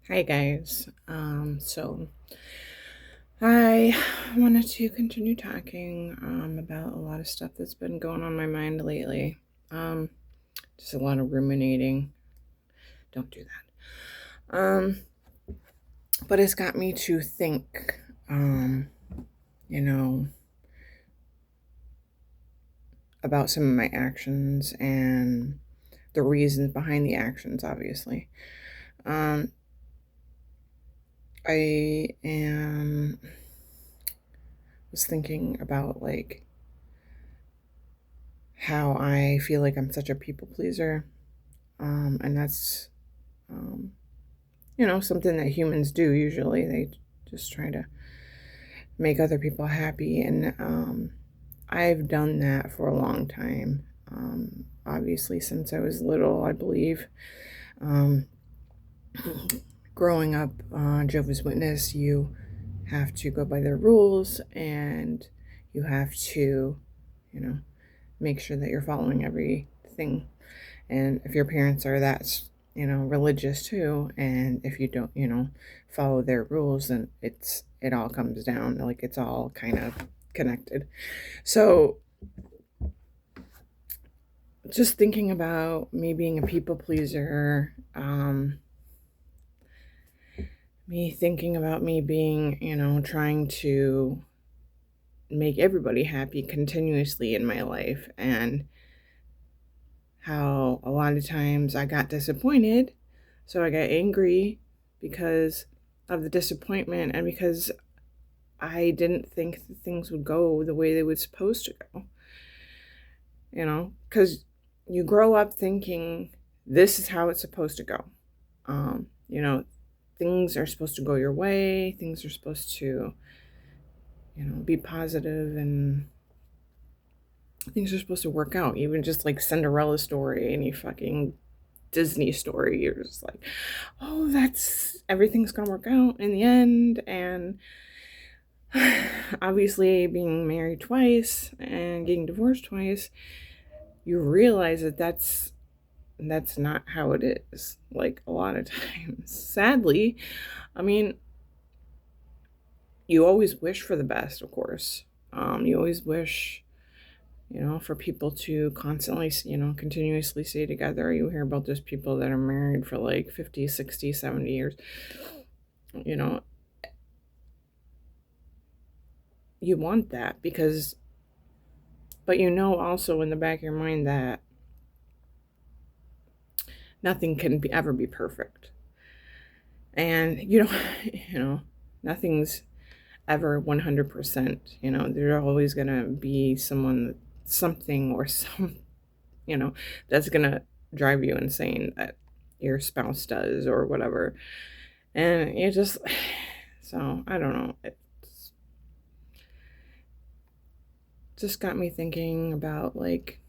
Hi guys. So I wanted to continue talking about a lot of stuff that's been going on my mind lately. Um, just a lot of ruminating. Don't do that. But it's got me to think. You know, about some of my actions and the reasons behind the actions. Obviously, um, I am was thinking about like how I feel like I'm such a people pleaser. And that's, um, something that humans do usually. They just try to make other people happy. And I've done that for a long time. Obviously, since I was little, I believe. Um, Growing up, Jehovah's Witness, you have to go by their rules and you have to, you know, make sure that you're following everything. And if your parents are that, religious too, and if you don't, follow their rules, then it all comes down. Like it's all kind of connected. So just thinking about me being a people pleaser, me thinking about me being, trying to make everybody happy continuously in my life, and how a lot of times I got disappointed. So I got angry because of the disappointment and because I didn't think that things would go the way they were supposed to go. Because you grow up thinking this is how it's supposed to go. Um, you know, things are supposed to go your way, things are supposed to, be positive, and things are supposed to work out. Even just like Cinderella story, any fucking Disney story, you're just like, oh, that's everything's gonna work out in the end. And obviously, being married twice and getting divorced twice, you realize that that's not how it is. Like a lot of times, sadly, I mean, you always wish for the best, of course. You always wish, for people to constantly, continuously stay together. You hear about those people that are married for like 50, 60, 70 years. You know, you want that because, but also in the back of your mind that nothing can ever be perfect. And, nothing's ever 100%. There's always going to be something or that's going to drive you insane that your spouse does or whatever. And you just, so I don't know. It's just got me thinking about like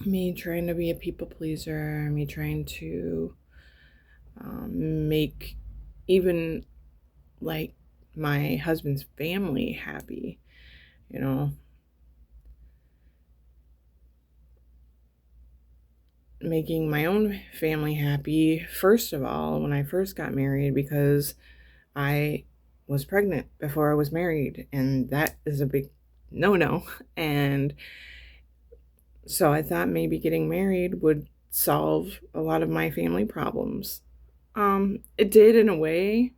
me trying to be a people pleaser, me trying to make even like my husband's family happy, you know, making my own family happy, first of all, when I first got married, because I was pregnant before I was married, and that is a big no no. And so I thought maybe getting married would solve a lot of my family problems. It did in a way.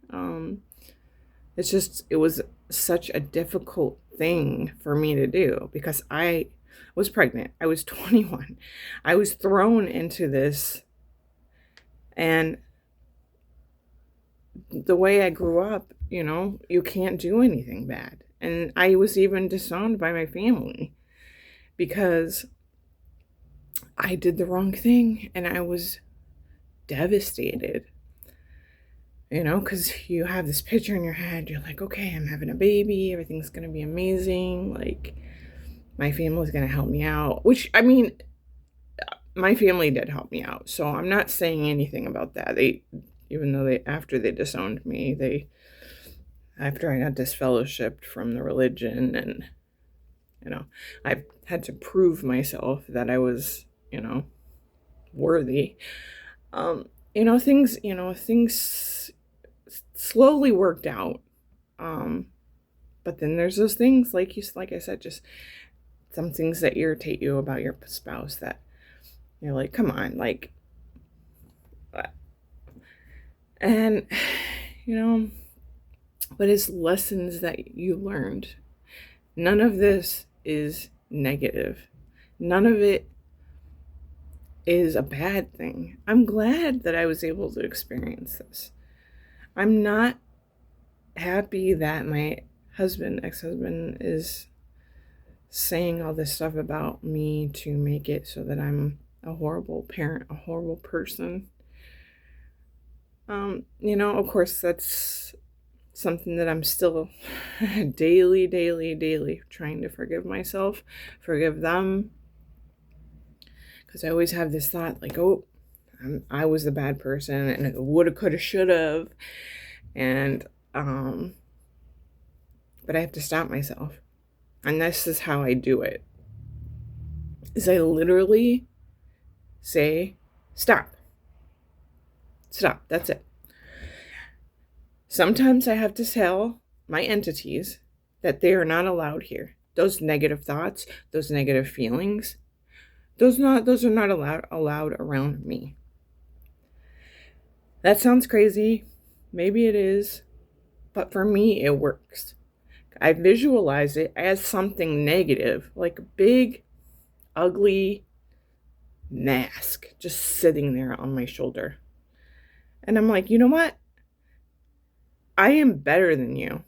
It was such a difficult thing for me to do because I was pregnant. I was 21. I was thrown into this, and the way I grew up, you can't do anything bad. And I was even disowned by my family because I did the wrong thing and I was devastated. Because you have this picture in your head. You're like, okay, I'm having a baby. Everything's going to be amazing. Like, my family's going to help me out. Which, I mean, my family did help me out. So I'm not saying anything about that. Even though after they disowned me, after I got disfellowshipped from the religion, and, I had to prove myself that I was, worthy. Um, things slowly worked out. But then there's those things, like I said, just some things that irritate you about your spouse that you're like, come on, like, and, but it's lessons that you learned. None of this is negative. None of it is a bad thing. I'm glad that I was able to experience this. I'm not happy that my ex-husband, is saying all this stuff about me to make it so that I'm a horrible parent, a horrible person. Of course, that's something that I'm still daily trying to forgive myself, forgive them. Because I always have this thought like, oh, I was the bad person and it woulda, coulda, shoulda. And, but I have to stop myself. And this is how I do it. Is I literally say, stop. Stop. That's it. Sometimes I have to tell my entities that they are not allowed here. Those negative thoughts, those negative feelings, those are not allowed around me. That sounds crazy. Maybe it is. But for me, it works. I visualize it as something negative, like a big, ugly mask just sitting there on my shoulder. And I'm like, you know what? I am better than you.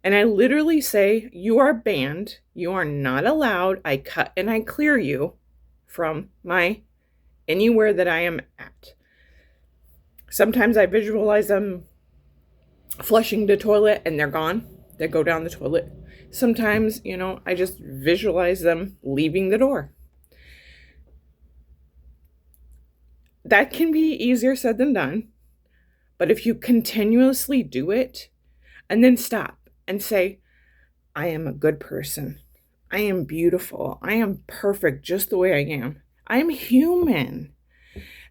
And I literally say, you are banned. You are not allowed. I cut and I clear you from anywhere that I am at. Sometimes I visualize them flushing the toilet and they're gone. They go down the toilet. Sometimes, I just visualize them leaving the door. That can be easier said than done. But if you continuously do it and then stop and say, I am a good person. I am beautiful. I am perfect just the way I am. I am human.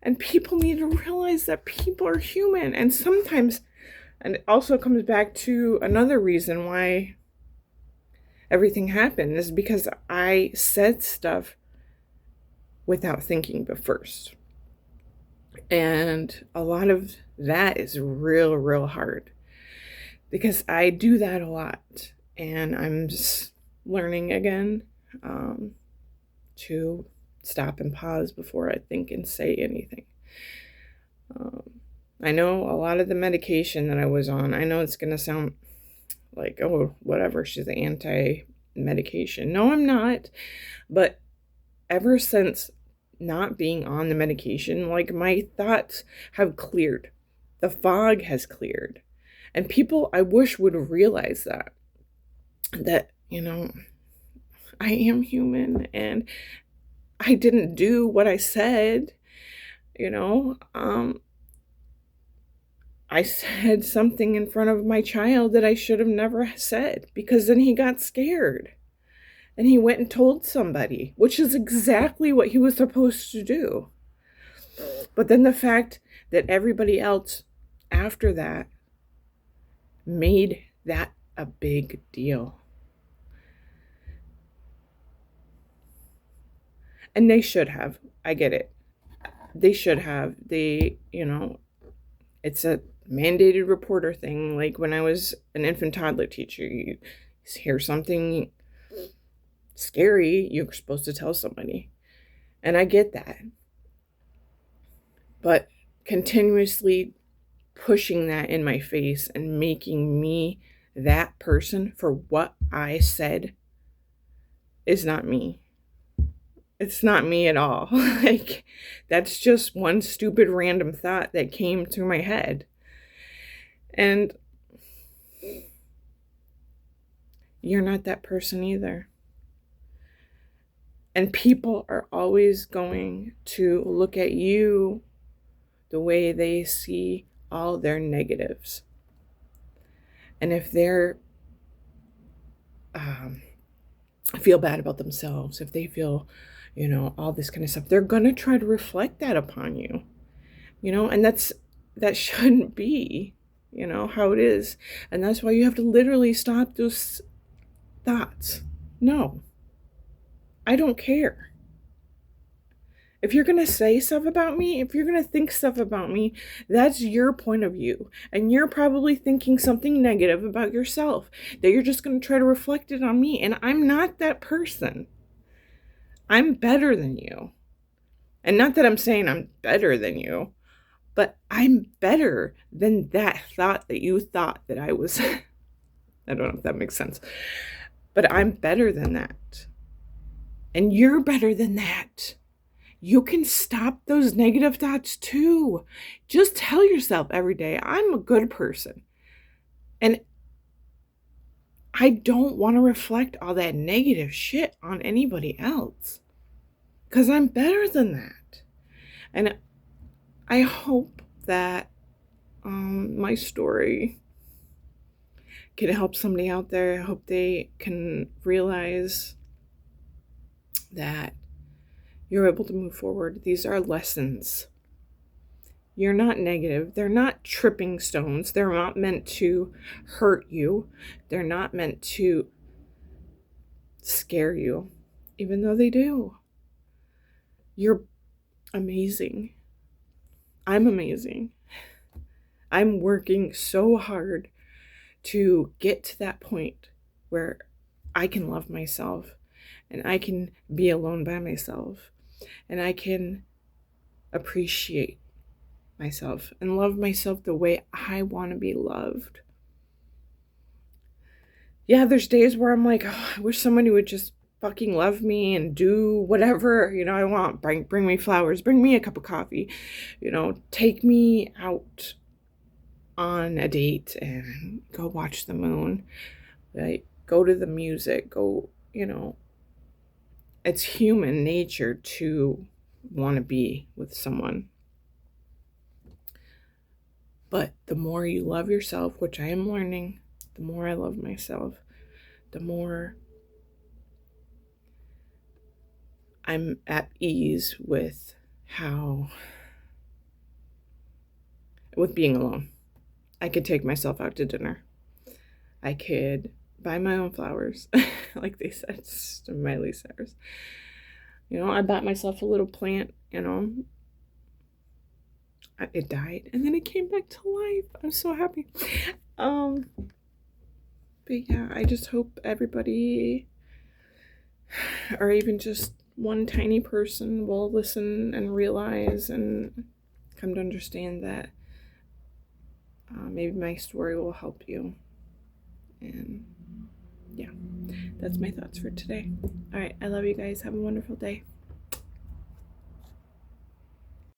And people need to realize that people are human. And sometimes, and it also comes back to another reason why everything happened is because I said stuff without thinking first. And a lot of that is real hard because I do that a lot. And I'm just learning again to stop and pause before I think and say anything. I know a lot of the medication that I was on, I know it's going to sound like, oh, whatever, she's anti-medication. No, I'm not. But ever since not being on the medication, like my thoughts have cleared. The fog has cleared. And people, I wish, would realize that, I am human and I didn't do what I said, I said something in front of my child that I should have never said because then he got scared and he went and told somebody, which is exactly what he was supposed to do. But then the fact that everybody else after that made that a big deal. And they should have. I get it. They should have. It's a mandated reporter thing. Like when I was an infant toddler teacher, you hear something scary, you're supposed to tell somebody. And I get that. But continuously pushing that in my face and making me that person for what I said is not me. It's not me at all. Like, that's just one stupid random thought that came through my head. And you're not that person either. And people are always going to look at you the way they see all their negatives. And if they're feel bad about themselves, if they feel, all this kind of stuff, they're going to try to reflect that upon you. And that shouldn't be, how it is. And that's why you have to literally stop those thoughts. No, I don't care. If you're going to say stuff about me, if you're going to think stuff about me, that's your point of view. And you're probably thinking something negative about yourself that you're just going to try to reflect it on me. And I'm not that person. I'm better than you. And not that I'm saying I'm better than you, but I'm better than that thought that you thought that I was. I don't know if that makes sense. But I'm better than that. And you're better than that. You can stop those negative thoughts too. Just tell yourself every day, I'm a good person. And I don't want to reflect all that negative shit on anybody else. Because I'm better than that. And I hope that my story can help somebody out there. I hope they can realize that you're able to move forward. These are lessons. You're not negative. They're not tripping stones. They're not meant to hurt you. They're not meant to scare you, even though they do. You're amazing. I'm amazing. I'm working so hard to get to that point where I can love myself and I can be alone by myself and I can appreciate myself and love myself the way I want to be loved. Yeah, there's days where I'm like, oh, I wish somebody would just fucking love me and do whatever, I want. Bring me flowers, bring me a cup of coffee, take me out on a date and go watch the moon, right? Go to the music, it's human nature to want to be with someone. But the more you love yourself, which I am learning, the more I love myself, the more I'm at ease with being alone. I could take myself out to dinner. I could buy my own flowers, like they said, it's Miley Cyrus. I bought myself a little plant, it died and then it came back to life. I'm so happy. But yeah, I just hope everybody, or even just one tiny person, will listen and realize and come to understand that maybe my story will help you. And yeah, that's my thoughts for today. All right, I love you guys. Have a wonderful day.